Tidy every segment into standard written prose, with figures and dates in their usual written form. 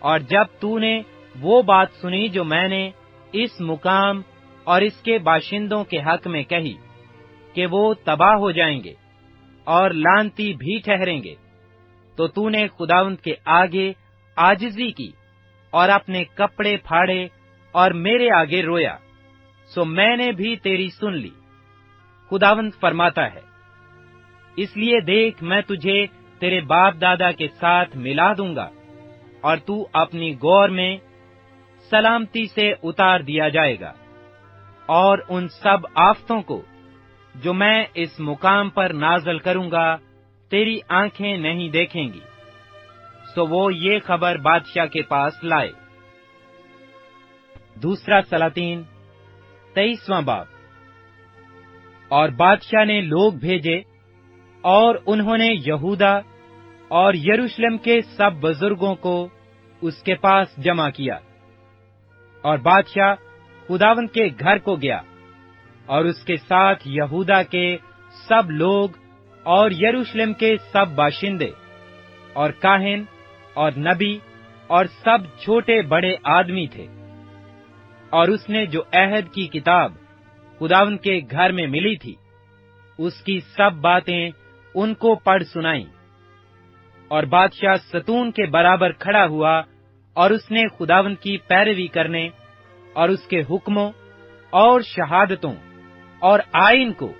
اور جب تو نے وہ بات سنی جو میں نے اس مقام اور اس کے باشندوں کے حق میں کہی کہ وہ تباہ ہو جائیں گے اور لعنتی بھی ٹھہریں گے، تو نے خداوند کے آگے عاجزی کی اور اپنے کپڑے پھاڑے اور میرے آگے رویا، سو میں نے بھی تیری سن لی۔ خداوند فرماتا ہے، اس لیے دیکھ میں تجھے تیرے باپ دادا کے ساتھ ملا دوں گا، اور تو اپنی گور میں سلامتی سے اتار دیا جائے گا، اور ان سب آفتوں کو جو میں اس مقام پر نازل کروں گا تیری آنکھیں نہیں دیکھیں گی۔ سو وہ یہ خبر بادشاہ کے پاس لائے۔ دوسرا سلاطین 23واں باب۔ اور بادشاہ نے لوگ بھیجے اور انہوں نے یہودا اور یروشلم کے سب بزرگوں کو اس کے پاس جمع کیا، اور بادشاہ خداوند کے گھر کو گیا، اور اس کے ساتھ یہودا کے سب لوگ اور یروشلم کے سب باشندے اور کاہن اور نبی اور سب چھوٹے بڑے آدمی تھے۔ اور اس نے جو عہد کی کتاب خداوند کے گھر میں ملی تھی، اس کی سب باتیں ان کو پڑھ سنائیں۔ اور بادشاہ ستون کے برابر کھڑا ہوا، اور اس نے خداوند کی پیروی کرنے اور اس کے حکموں اور شہادتوں اور آئین کو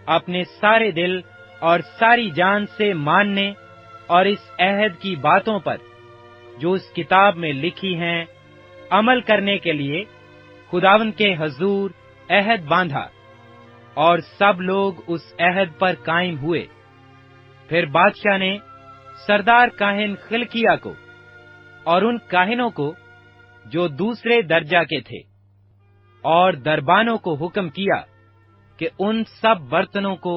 اپنے سارے دل اور ساری جان سے ماننے اور اس عہد کی باتوں پر جو اس کتاب میں لکھی ہیں عمل کرنے کے لیے خداوند کے حضور عہد باندھا، اور سب لوگ اس عہد پر قائم ہوئے۔ پھر بادشاہ نے سردار کاہن خلقیہ کو اور ان کاہنوں کو جو دوسرے درجہ کے تھے اور دربانوں کو حکم کیا کہ ان سب برتنوں کو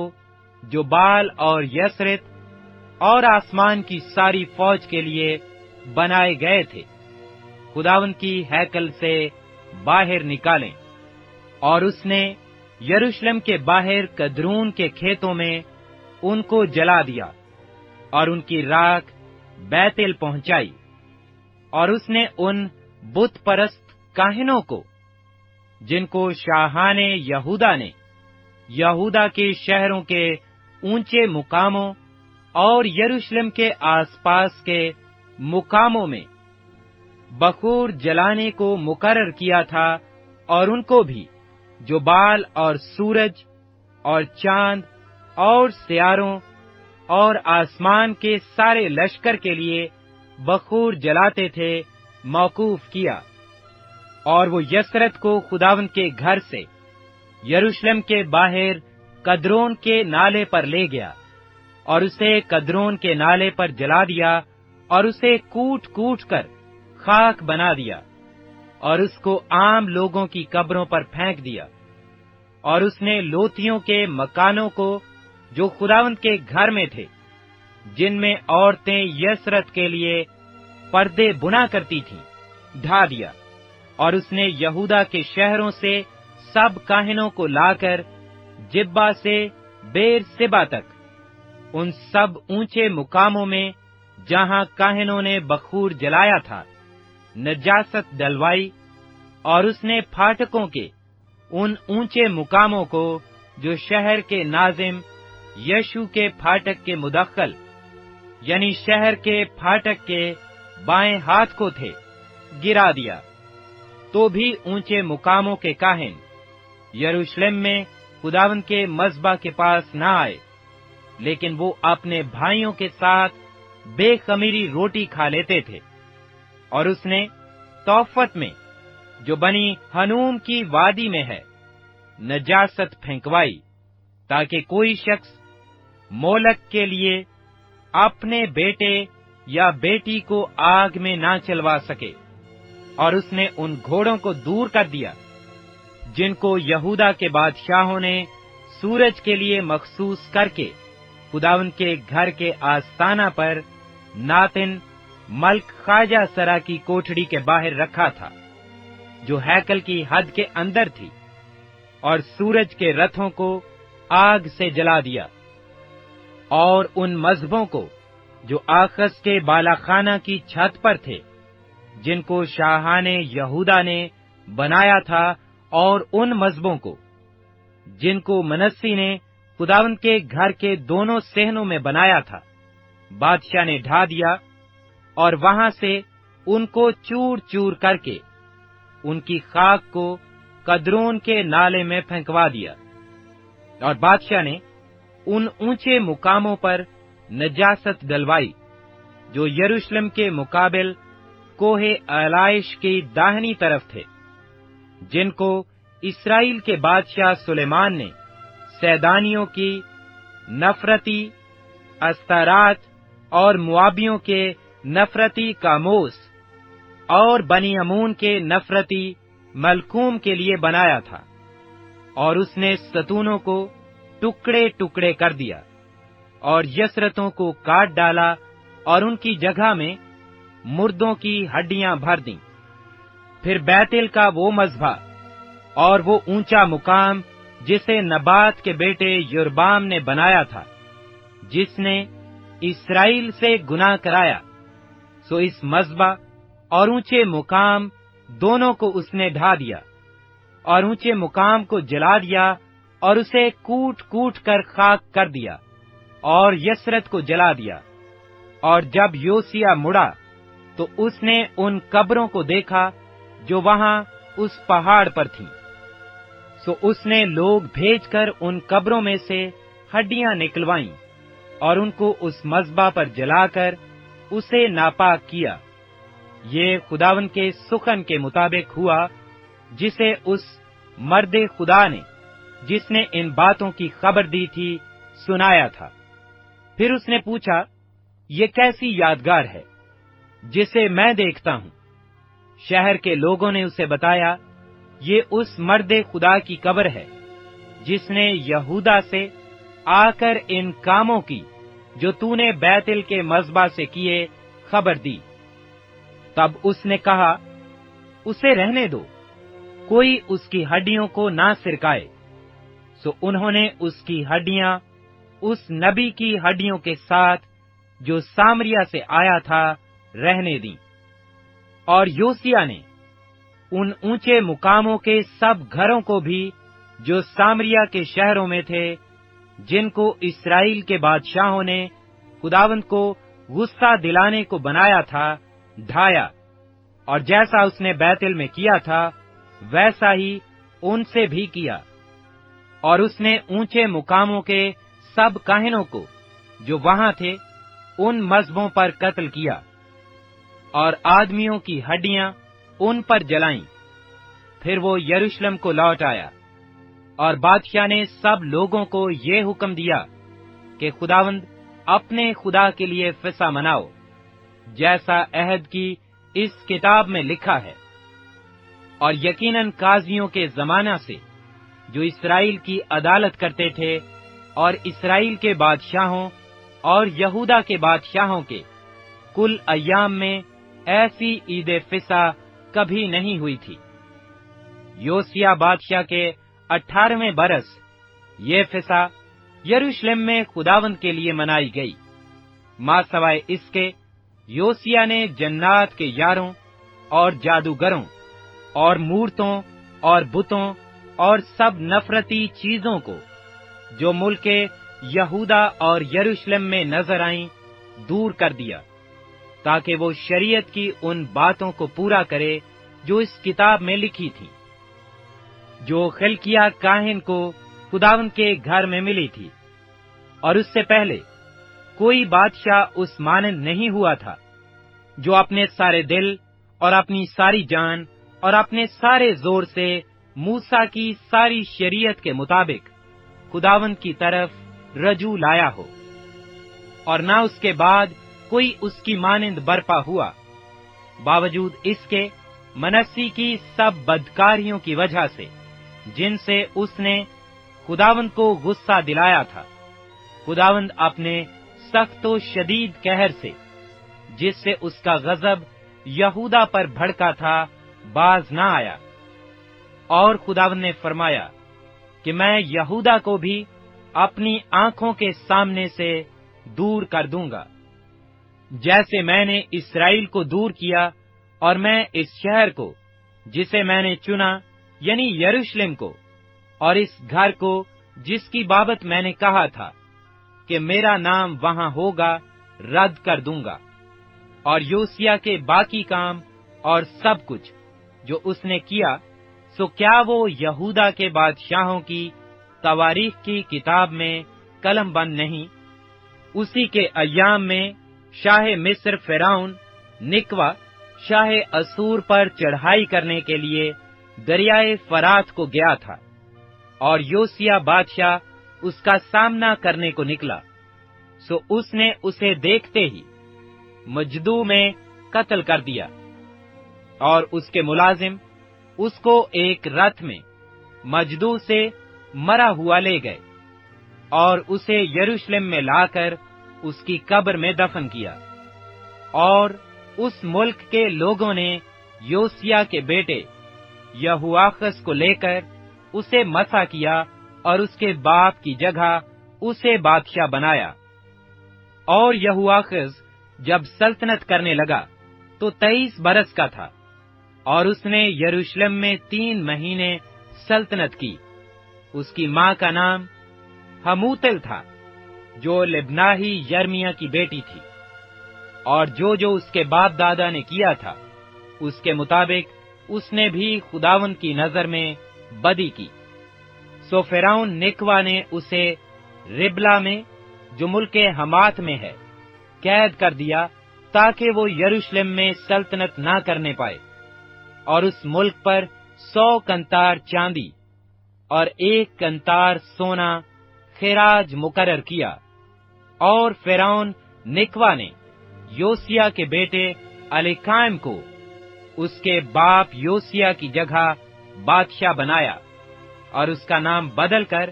جو بال اور یسرت اور آسمان کی ساری فوج کے لیے بنائے گئے تھے خداوند کی ہیکل سے باہر نکالیں، اور اس نے یروشلم کے باہر کدرون کے کھیتوں میں ان کو جلا دیا اور ان کی راکھ بیتل پہنچائی۔ اور اس نے ان بت پرست کاہنوں کو جن کو شاہان یہودا نے یہودا کے شہروں کے اونچے مقاموں اور یروشلم کے آس پاس کے مقاموں میں بخور جلانے کو مقرر کیا تھا، اور ان کو بھی جو بال اور سورج اور چاند اور سیاروں اور آسمان کے سارے لشکر کے لیے بخور جلاتے تھے موقوف کیا۔ اور وہ یسرت کو خداوند کے گھر سے یروشلم کے باہر کدرون کے نالے پر لے گیا، اور اسے کدرون کے نالے پر جلا دیا، اور اسے کوٹ کوٹ کر خاک بنا دیا، اور اس کو عام لوگوں کی قبروں پر پھینک دیا۔ اور اس نے لوتیوں کے مکانوں کو جو خداوند کے گھر میں تھے، جن میں عورتیں یسرت کے لیے پردے بنا کرتی تھیں، ڈھا دیا۔ اور اس نے یہودا کے شہروں سے سب کاہنوں کو لا کر جبا سے بیر سبا تک ان سب اونچے مقاموں میں جہاں کاہنوں نے بخور جلایا تھا نجاست ڈلوائی، اور اس نے پھاٹکوں کے ان اونچے مقاموں کو جو شہر کے ناظم یشو کے پھاٹک کے مدخل یعنی شہر کے پھاٹک کے بائیں ہاتھ کو تھے گرا دیا۔ تو بھی اونچے مقاموں کے کاہن یروشلم میں خداوند کے مذبح کے پاس نہ آئے، لیکن وہ اپنے بھائیوں کے ساتھ بے خمیری روٹی کھا لیتے تھے۔ اور اس نے توفت میں جو بنی ہنوم کی وادی میں ہے نجاست پھینکوائی، تاکہ کوئی شخص مولک کے لیے اپنے بیٹے یا بیٹی کو آگ میں نہ چلوا سکے۔ اور اس نے ان گھوڑوں کو دور کر دیا جن کو یہودا کے بادشاہوں نے سورج کے لیے مخصوص کر کے خداوند کے گھر کے آستانہ پر ناتن ملک خواجہ سرا کی کوٹھڑی کے باہر رکھا تھا، جو ہیکل کی حد کے اندر تھی، اور سورج کے رتھوں کو آگ سے جلا دیا۔ اور ان مذہبوں کو جو آخس کے بالاخانہ کی چھت پر تھے جن کو شاہان یہودا نے بنایا تھا، اور ان مذہبوں کو جن کو منسی نے خداوند کے گھر کے دونوں صحنوں میں بنایا تھا، بادشاہ نے ڈھا دیا اور وہاں سے ان کو چور چور کر کے ان کی خاک کو قدرون کے نالے میں پھینکوا دیا۔ اور بادشاہ نے ان اونچے مقاموں پر نجاست ڈلوائی جو یروشلم کے مقابل کوہ آلائش کی داہنی طرف تھے، جن کو اسرائیل کے بادشاہ سلیمان نے سیدانیوں کی نفرتی استارات اور موابیوں کے نفرتی کاموس اور بنی امون کے نفرتی ملکوم کے لیے بنایا تھا، اور اس نے ستونوں کو ٹکڑے ٹکڑے کر دیا اور یسرتوں کو کاٹ ڈالا اور ان کی جگہ میں مردوں کی ہڈیاں بھر دیں۔ پھر بیتل کا وہ مذبح اور وہ اونچا مقام جسے نبات کے بیٹے یربام نے بنایا تھا، جس نے اسرائیل سے گناہ کرایا، سو اس مذبح اور اونچے مقام دونوں کو اس نے ڈھا دیا، اور اونچے مقام کو جلا دیا اور اسے کوٹ کوٹ کر خاک کر دیا، اور یسرت کو جلا دیا۔ اور جب یوسیہ مڑا تو اس نے ان قبروں کو دیکھا جو وہاں اس پہاڑ پر تھیں، سو اس نے لوگ بھیج کر ان قبروں میں سے ہڈیاں نکلوائیں اور ان کو اس مذبح پر جلا کر اسے ناپاک کیا۔ یہ خداوند کے سخن کے مطابق ہوا جسے اس مرد خدا نے، جس نے ان باتوں کی خبر دی تھی، سنایا تھا۔ پھر اس نے پوچھا، یہ کیسی یادگار ہے جسے میں دیکھتا ہوں؟ شہر کے لوگوں نے اسے بتایا، یہ اس مرد خدا کی قبر ہے جس نے یہودا سے آ کر ان کاموں کی جو تو نے بیتل کے مذبح سے کیے خبر دی۔ تب اس نے کہا، اسے رہنے دو، کوئی اس کی ہڈیوں کو نہ سرکائے۔ سو انہوں نے اس کی ہڈیاں اس نبی کی ہڈیوں کے ساتھ جو سامریا سے آیا تھا رہنے دیں۔ اور یوسیہ نے ان اونچے مقاموں کے سب گھروں کو بھی جو سامریا کے شہروں میں تھے، جن کو اسرائیل کے بادشاہوں نے خداوند کو غصہ دلانے کو بنایا تھا، ڈھایا، اور جیسا اس نے بیتل میں کیا تھا ویسا ہی ان سے بھی کیا۔ اور اس نے اونچے مقاموں کے سب کاہنوں کو جو وہاں تھے ان مذہبوں پر قتل کیا، اور آدمیوں کی ہڈیاں ان پر جلائیں۔ پھر وہ یروشلم کو لوٹ آیا، اور بادشاہ نے سب لوگوں کو یہ حکم دیا کہ خداوند اپنے خدا کے لیے فسح مناؤ، جیسا عہد کی اس کتاب میں لکھا ہے۔ اور یقیناً قاضیوں کے زمانہ سے جو اسرائیل کی عدالت کرتے تھے، اور اسرائیل کے بادشاہوں اور یہودا کے بادشاہوں کے کل ایام میں ایسی عید فسح کبھی نہیں ہوئی تھی۔ یوسیہ بادشاہ کے 18ویں برس یہ فسح یروشلم میں خداوند کے لیے منائی گئی۔ ماں سوائے اس کے یوسیہ نے جنات کے یاروں اور جادوگروں اور مورتوں اور بتوں اور سب نفرتی چیزوں کو جو ملک یہودا اور یروشلم میں نظر آئیں دور کر دیا، تاکہ وہ شریعت کی ان باتوں کو پورا کرے جو اس کتاب میں لکھی تھی، جو خلقیہ کاہن کو خداوند کے گھر میں ملی تھی۔ اور اس سے پہلے کوئی بادشاہ اس مانند نہیں ہوا تھا جو اپنے سارے دل اور اپنی ساری جان اور اپنے سارے زور سے موسیٰ کی ساری شریعت کے مطابق خداوند کی طرف رجوع لایا ہو، اور نہ اس کے بعد کوئی اس کی مانند برپا ہوا، باوجود اس کے منسی کی سب بدکاریوں کی وجہ سے جن سے اس نے خداوند کو غصہ دلایا تھا۔ خداوند اپنے سخت و شدید قہر سے جس سے اس کا غضب یہودا پر بھڑکا تھا باز نہ آیا، اور خداوند نے فرمایا کہ میں یہودا کو بھی اپنی آنکھوں کے سامنے سے دور کر دوں گا، جیسے میں نے اسرائیل کو دور کیا اور میں اس شہر کو جسے میں نے چنا یعنی یروشلم کو اور اس گھر کو جس کی بابت میں نے کہا تھا کہ میرا نام وہاں ہوگا رد کر دوں گا، اور یوسیہ کے باقی کام اور سب کچھ جو اس نے کیا، سو کیا وہ یہودا کے بادشاہوں کی تواریخ کی کتاب میں قلم بند نہیں؟ اسی کے ایام میں شاہ مصر فرعون نکوا شاہ اسور پر چڑھائی کرنے کے لیے دریائے فرات کو گیا تھا، اور یوسیہ بادشاہ اس کا سامنا کرنے کو نکلا، سو اس نے اسے دیکھتے ہی مجدو میں قتل کر دیا، اور اس کے ملازم اس کو ایک رتھ میں مجدو سے مرا ہوا لے گئے، اور اسے یروشلم میں لا کر اس کی قبر میں دفن کیا۔ اور اس ملک کے لوگوں نے یوسیہ کے بیٹے یہوآخز کو لے کر اسے مسح کیا اور اس کے باپ کی جگہ اسے بادشاہ بنایا۔ اور یہوآخز جب سلطنت کرنے لگا تو 23 برس کا تھا، اور اس نے یروشلم میں 3 مہینے سلطنت کی۔ اس کی ماں کا نام حموتل تھا، جو لبناہی یرمیہ کی بیٹی تھی، اور جو اس کے باپ دادا نے کیا تھا اس کے مطابق اس نے بھی خداوند کی نظر میں بدی کی۔ سو فرعون نکوا نے اسے ربلا میں جو ملک حمات میں ہے قید کر دیا، تاکہ وہ یروشلم میں سلطنت نہ کرنے پائے، اور اس ملک پر 100 کنتار چاندی اور 1 کنتار سونا خراج مقرر کیا۔ اور فرعون نکوا نے یوسیہ کے بیٹے الیقائم کو اس کے باپ یوسیہ کی جگہ بادشاہ بنایا، اور اس کا نام بدل کر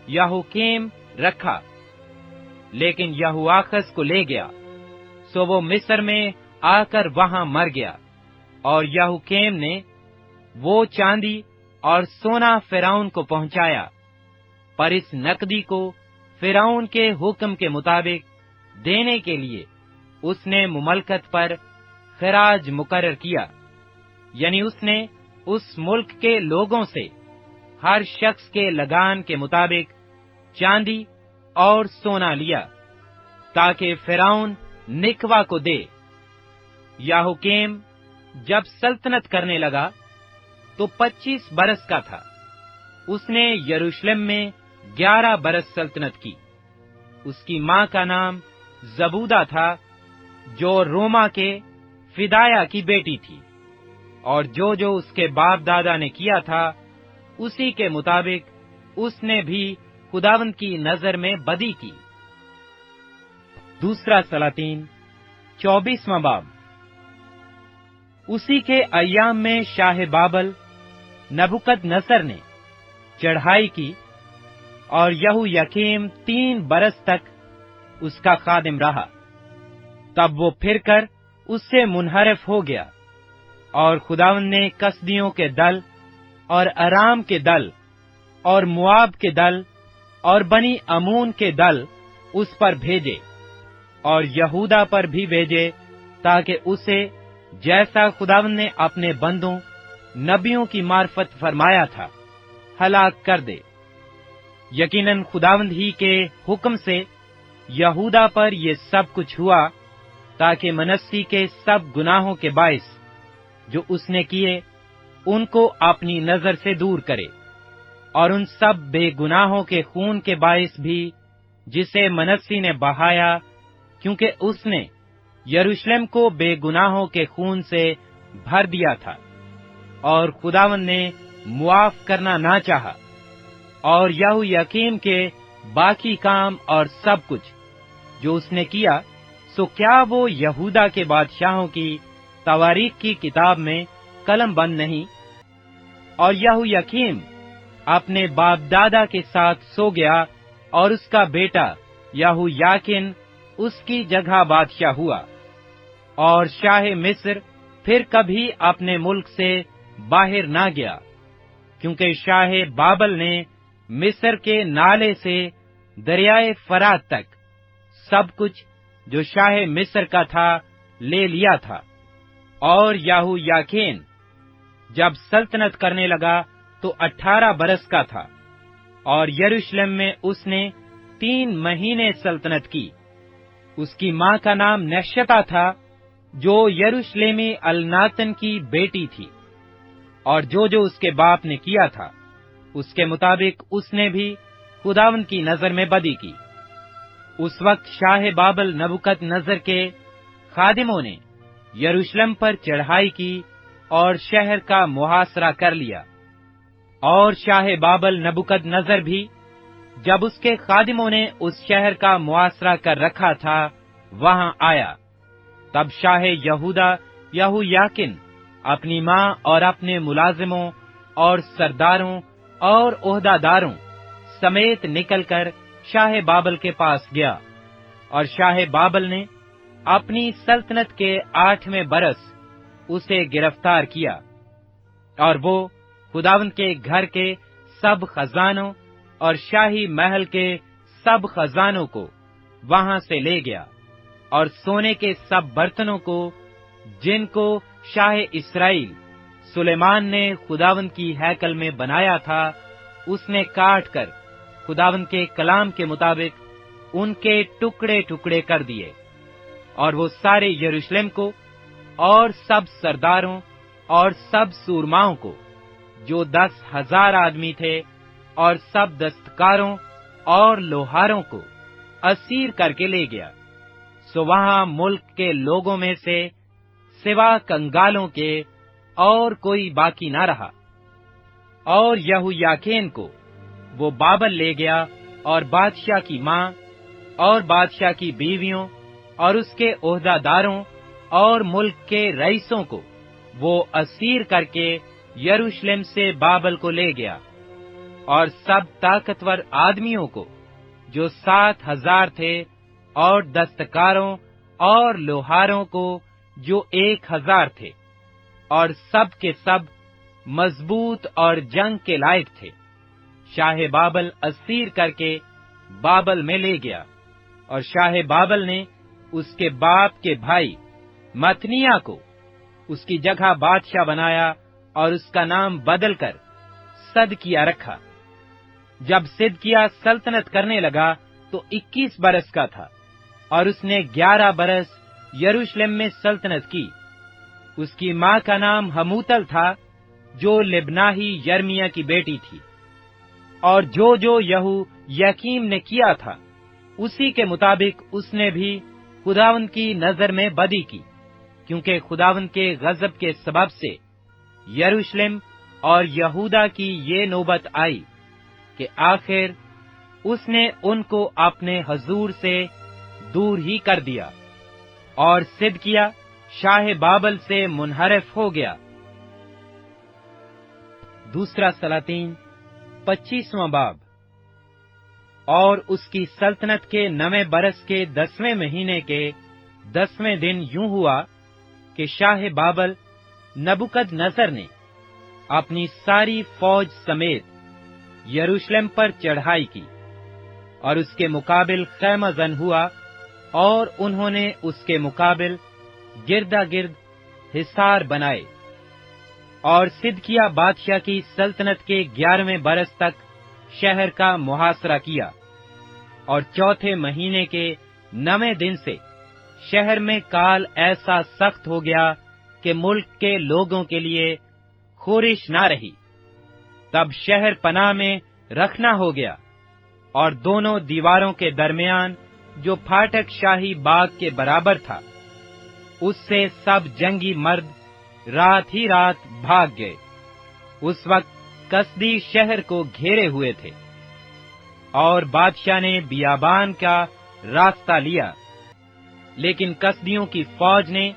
یہوکیم رکھا، لیکن یہوآخز کو لے گیا، سو وہ مصر میں آ کر وہاں مر گیا۔ اور یہوکیم نے وہ چاندی اور سونا فرعون کو پہنچایا، پر اس نقدی کو فرعون کے حکم کے مطابق دینے کے لیے اس نے مملکت پر خراج مقرر کیا، یعنی اس نے اس ملک کے لوگوں سے ہر شخص کے لگان کے مطابق چاندی اور سونا لیا، تاکہ فرعون نکوا کو دے۔ یہوکیم جب سلطنت کرنے لگا تو 25 برس کا تھا۔ اس نے یروشلم میں 11 برس سلطنت کی۔ اس کی ماں کا نام زبودہ تھا، جو روما کے فدایا کی بیٹی تھی، اور جو اس کے باپ دادا نے کیا تھا اسی کے مطابق اس نے بھی خداوند کی نظر میں بدی کی۔ دوسرا سلاطین 24واں باب۔ اسی کے ایام میں شاہ بابل نبوکد نصر نے چڑھائی کی، اور یہویاکیم 3 برس تک اس کا خادم رہا۔ تب وہ پھر کر اس سے منحرف ہو گیا، اور خداوند نے کسدیوں کے دل اور ارام کے دل اور مواب کے دل اور بنی امون کے دل اس پر بھیجے، اور یہودا پر بھی بھیجے، تاکہ اسے جیسا خداوند نے اپنے بندوں نبیوں کی معرفت فرمایا تھا ہلاک کر دے۔ یقیناً خداوند ہی کے حکم سے یہودا پر یہ سب کچھ ہوا، تاکہ منسی کے سب گناہوں کے باعث جو اس نے کیے ان کو اپنی نظر سے دور کرے، اور ان سب بے گناہوں کے خون کے باعث بھی جسے منسی نے بہایا، کیونکہ اس نے یروشلم کو بے گناہوں کے خون سے بھر دیا تھا، اور خداوند نے معاف کرنا نہ چاہا۔ اور یہویاکیم کے باقی کام اور سب کچھ جو اس نے کیا، سو کیا وہ یہودا کے بادشاہوں کی تواریخ کی کتاب میں قلم بند نہیں؟ اور یہویاکیم اپنے باپ دادا کے ساتھ سو گیا، اور اس کا بیٹا یہویاکین اس کی جگہ بادشاہ ہوا۔ اور شاہ مصر پھر کبھی اپنے ملک سے باہر نہ گیا، کیونکہ شاہ بابل نے مصر کے نالے سے دریائے فرات تک سب کچھ جو شاہ مصر کا تھا لے لیا تھا۔ اور یاہو یاکین جب سلطنت کرنے لگا تو 18 برس کا تھا، اور یروشلم میں اس نے 3 مہینے سلطنت کی۔ اس کی ماں کا نام نحشتا تھا، جو یروشلیمی الناتن کی بیٹی تھی، اور جو اس کے باپ نے کیا تھا اس کے مطابق اس نے بھی خداوند کی نظر میں بدی کی۔ اس وقت شاہ بابل نبوکد نظر کے خادموں نے یروشلم پر چڑھائی کی اور شہر کا محاصرہ کر لیا، اور شاہ بابل نبوکد نظر بھی جب اس کے خادموں نے اس شہر کا محاصرہ کر رکھا تھا وہاں آیا، تب شاہ یہودا یہویاکین اپنی ماں اور اپنے ملازموں اور سرداروں اور عہدہ داروں سمیت نکل کر شاہ بابل کے پاس گیا، اور شاہ بابل نے اپنی سلطنت کے 8ویں برس اسے گرفتار کیا، اور وہ خداوند کے گھر کے سب خزانوں اور شاہی محل کے سب خزانوں کو وہاں سے لے گیا، اور سونے کے سب برتنوں کو جن کو شاہ اسرائیل سلیمان نے خداوند کی ہیکل میں بنایا تھا، اس نے کاٹ کر خداوند کے کلام کے مطابق ان کے ٹکڑے ٹکڑے کر دیے، اور وہ سارے یروشلم کو اور سب سرداروں اور سب سورماؤں کو جو 10,000 آدمی تھے اور سب دستکاروں اور لوہاروں کو اسیر کر کے لے گیا۔ سو وہاں ملک کے لوگوں میں سے سوا کنگالوں کے اور کوئی باقی نہ رہا۔ اور یہویاکین کو وہ بابل لے گیا، اور بادشاہ کی ماں اور بادشاہ کی بیویوں اور اس کے عہدہ داروں اور ملک کے رئیسوں کو وہ اسیر کر کے یروشلم سے بابل کو لے گیا، اور سب طاقتور آدمیوں کو جو 7,000 تھے، اور دستکاروں اور لوہاروں کو جو 1,000 تھے، اور سب کے سب مضبوط اور جنگ کے لائق تھے، شاہ بابل اسیر کر کے بابل میں لے گیا۔ اور شاہ بابل نے اس کے باپ کے بھائی متنیہ کو اس کی جگہ بادشاہ بنایا، اور اس کا نام بدل کر صدقیہ رکھا۔ جب صدقیہ سلطنت کرنے لگا تو 21 برس کا تھا، اور اس نے 11 برس یروشلم میں سلطنت کی۔ اس کی ماں کا نام حموتل تھا، جو لبناہی یرمیہ کی بیٹی تھی، اور جو یہویاکیم نے کیا تھا اسی کے مطابق اس نے بھی خداوند کی نظر میں بدی کی، کیونکہ خداوند کے غضب کے سبب سے یروشلم اور یہودا کی یہ نوبت آئی کہ آخر اس نے ان کو اپنے حضور سے دور ہی کر دیا، اور صدقیہ شاہ بابل سے منحرف ہو گیا۔ دوسرا سلاطین 25واں باب۔ اور اس کی سلطنت کے 9ویں برس کے 10ویں مہینے کے 10ویں دن یوں ہوا کہ شاہ بابل نبوکد نظر نے اپنی ساری فوج سمیت یروشلم پر چڑھائی کی، اور اس کے مقابل خیمہ زن ہوا، اور انہوں نے اس کے مقابل گردا گرد حصار بنائے۔ اور صدقیہ بادشاہ کی سلطنت کے 11ویں برس تک شہر کا محاصرہ کیا، اور چوتھے مہینے کے 9ویں دن سے شہر میں کال ایسا سخت ہو گیا کہ ملک کے لوگوں کے لیے خورش نہ رہی۔ تب شہر پناہ میں رکھنا ہو گیا، اور دونوں دیواروں کے درمیان جو پھاٹک شاہی باغ کے برابر تھا، اس سے سب جنگی مرد رات ہی رات بھاگ گئے۔ اس وقت کسدی شہر کو گھیرے ہوئے تھے، اور بادشاہ نے بیابان کا راستہ لیا، لیکن کسدیوں کی فوج نے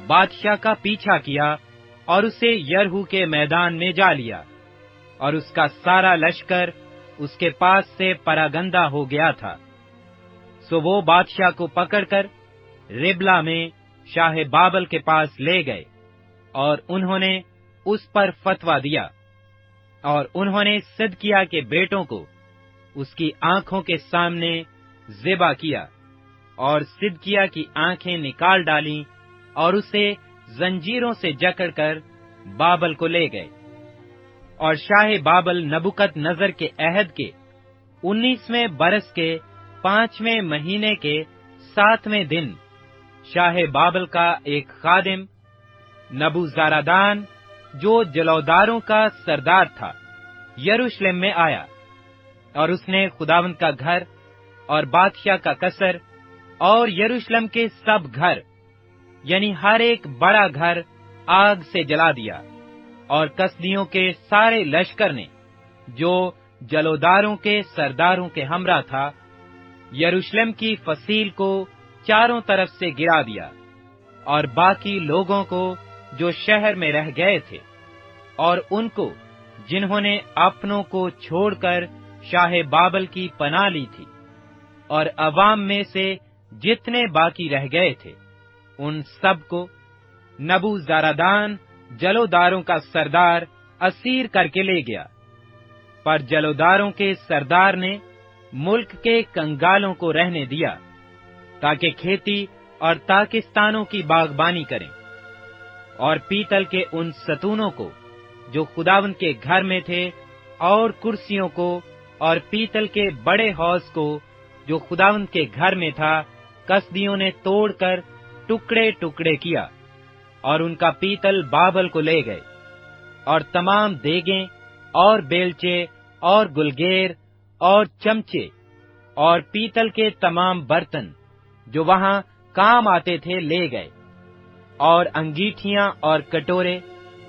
بادشاہ کا پیچھا کیا اور اسے یرہو کے میدان میں جا لیا، اور اس کا سارا لشکر اس کے پاس سے پراگندہ ہو گیا تھا۔ سو وہ بادشاہ کو پکڑ کر ربلا میں شاہ بابل کے پاس لے گئے، اور انہوں نے اس پر فتویٰ دیا، اور انہوں نے صدقیہ کے بیٹوں کو اس کی آنکھوں کے سامنے ذبح کیا، اور صدقیہ کی آنکھیں نکال ڈالیں، اور اسے زنجیروں سے جکڑ کر بابل کو لے گئے۔ اور شاہ بابل نبوکد نظر کے عہد کے 19ویں برس کے 5ویں مہینے کے 7ویں دن شاہ بابل کا ایک خادم نبوزارادان جو جلوداروں کا سردار تھا یروشلم میں آیا، اور اس نے خداوند کا گھر اور بادشاہ کا قصر اور یروشلم کے سب گھر یعنی ہر ایک بڑا گھر آگ سے جلا دیا، اور کسدیوں کے سارے لشکر نے جو جلوداروں کے سرداروں کے ہمراہ تھا یروشلم کی فصیل کو چاروں طرف سے گرا دیا، اور باقی لوگوں کو جو شہر میں رہ گئے تھے اور ان کو جنہوں نے اپنوں کو چھوڑ کر شاہ بابل کی پناہ لی تھی، اور عوام میں سے جتنے باقی رہ گئے تھے ان سب کو نبوزارادان جلوداروں کا سردار اسیر کر کے لے گیا۔ پر جلوداروں کے سردار نے ملک کے کنگالوں کو رہنے دیا تاکہ کھیتی اور تاکستانوں کی باغبانی کریں، اور پیتل کے ان ستونوں کو جو خداوند کے گھر میں تھے اور کرسیوں کو اور پیتل کے بڑے حوض کو جو خداوند کے گھر میں تھا کسدیوں نے توڑ کر ٹکڑے ٹکڑے کیا، اور ان کا پیتل بابل کو لے گئے، اور تمام دیگیں اور بیلچے اور گلگیر اور چمچے اور پیتل کے تمام برتن جو وہاں کام آتے تھے لے گئے، اور انگیٹھیاں اور کٹورے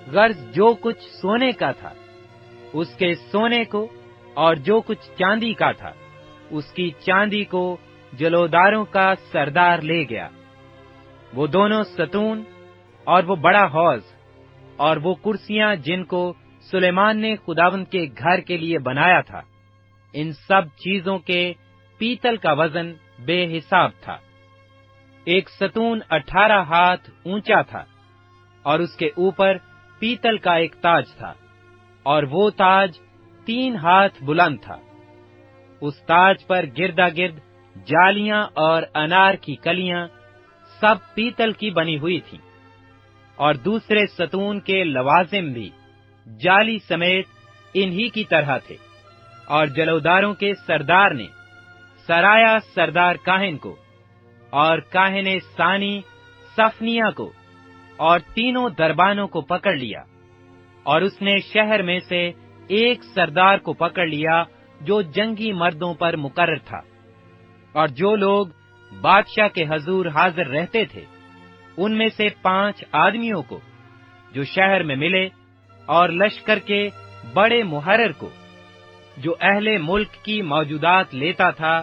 غرض جو کچھ سونے کا تھا اس کے سونے کو، اور جو کچھ چاندی کا تھا اس کی چاندی کو جلوداروں کا سردار لے گیا۔ وہ دونوں ستون اور وہ بڑا حوض اور وہ کرسیاں جن کو سلیمان نے خداوند کے گھر کے لیے بنایا تھا، ان سب چیزوں کے پیتل کا وزن بے حساب تھا۔ ایک ستون 18 ہاتھ اونچا تھا، اور اس کے اوپر پیتل کا ایک تاج تھا، اور وہ تاج 3 ہاتھ بلند تھا۔ اس تاج پر گردا گرد جالیاں اور انار کی کلیاں سب پیتل کی بنی ہوئی تھیں، اور دوسرے ستون کے لوازم بھی جالی سمیت انہی کی طرح تھے۔ اور جلوداروں کے سردار نے سرایا سردار کاہن کو اور کاہن ثانی صفنیہ کو اور تینوں دربانوں کو پکڑ لیا، اور اس نے شہر میں سے ایک سردار کو پکڑ لیا جو جنگی مردوں پر مقرر تھا، اور جو لوگ بادشاہ کے حضور حاضر رہتے تھے ان میں سے 5 آدمیوں کو جو شہر میں ملے، اور لشکر کے بڑے محرر کو جو اہل ملک کی موجودات لیتا تھا،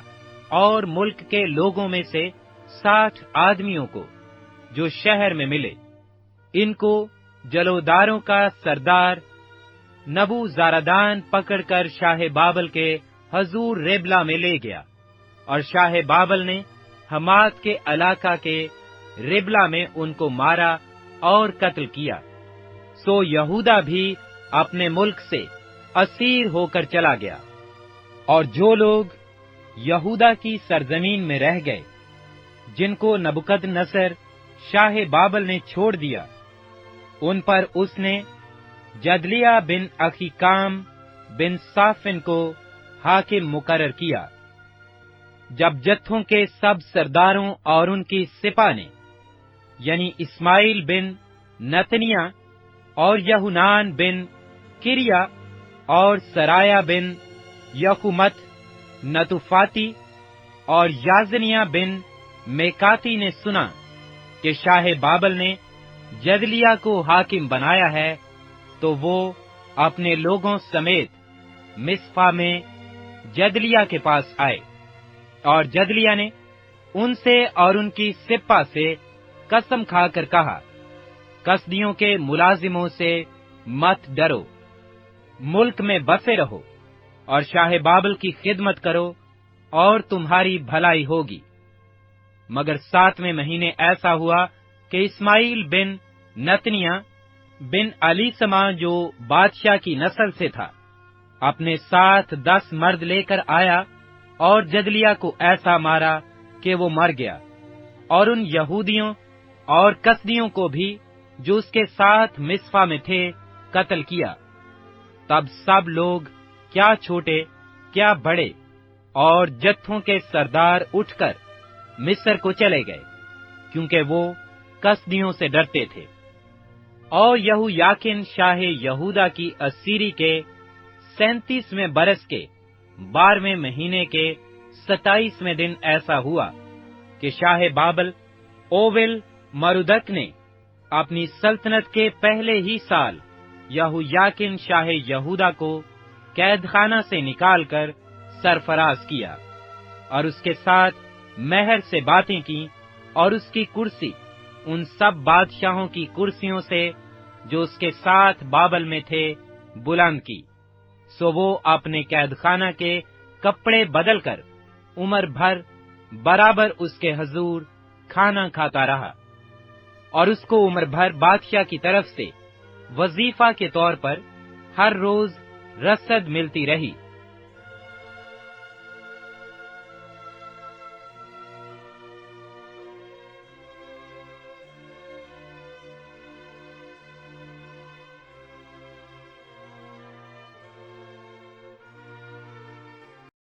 اور ملک کے لوگوں میں سے 60 آدمیوں کو جو شہر میں ملے۔ ان کو جلوداروں کا سردار نبوزارادان پکڑ کر شاہ بابل کے حضور ریبلا میں لے گیا، اور شاہ بابل نے حمات کے علاقہ کے ریبلا میں ان کو مارا اور قتل کیا۔ سو یہودا بھی اپنے ملک سے اسیر ہو کر چلا گیا، اور جو لوگ یہودا کی سرزمین میں رہ گئے جن کو نبوکد نصر شاہ بابل نے چھوڑ دیا، ان پر اس نے جدلیہ بن اخیکام بن صافن کو حاکم مقرر کیا۔ جب جتھوں کے سب سرداروں اور ان کی سپاہ نے یعنی اسماعیل بن نتنیہ اور یہونان بن کریا اور سرایا بن یخومت نتوفاتی اور یازنیہ بن میکاتی نے سنا کہ شاہ بابل نے جدلیہ کو حاکم بنایا ہے، تو وہ اپنے لوگوں سمیت مصفا میں جدلیہ کے پاس آئے، اور جدلیہ نے ان سے اور ان کی سپہ سے قسم کھا کر کہا، کسدیوں کے ملازموں سے مت ڈرو، ملک میں بسے رہو اور شاہ بابل کی خدمت کرو اور تمہاری بھلائی ہوگی۔ مگر 7ویں مہینے ایسا ہوا کہ اسماعیل بن نتنیہ بن الیسما جو بادشاہ کی نسل سے تھا اپنے ساتھ 10 مرد لے کر آیا، اور جدلیہ کو ایسا مارا کہ وہ مر گیا، اور ان یہودیوں اور کسدیوں کو بھی جو اس کے ساتھ مصفا میں تھے قتل کیا۔ تب سب لوگ، کیا چھوٹے کیا بڑے، اور جتھوں کے سردار اٹھ کر مصر کو چلے گئے، کیونکہ وہ کسدیوں سے ڈرتے تھے۔ اور یہویاکین شاہ یہودا کی اسیری کے 37ویں برس کے 12ویں مہینے کے 27ویں دن ایسا ہوا کہ شاہ بابل اوول مردک نے اپنی سلطنت کے پہلے ہی سال یہویاکین شاہ یہودا کو قید خانہ سے نکال کر سرفراز کیا، اور اس کے ساتھ مہر سے باتیں کی، اور اس کی کرسی ان سب بادشاہوں کی کرسیوں سے جو اس کے ساتھ بابل میں تھے بلند کی۔ سو وہ اپنے قید خانہ کے کپڑے بدل کر عمر بھر برابر اس کے حضور کھانا کھاتا رہا، اور اس کو عمر بھر بادشاہ کی طرف سے وظیفہ کے طور پر ہر روز رسد ملتی رہی۔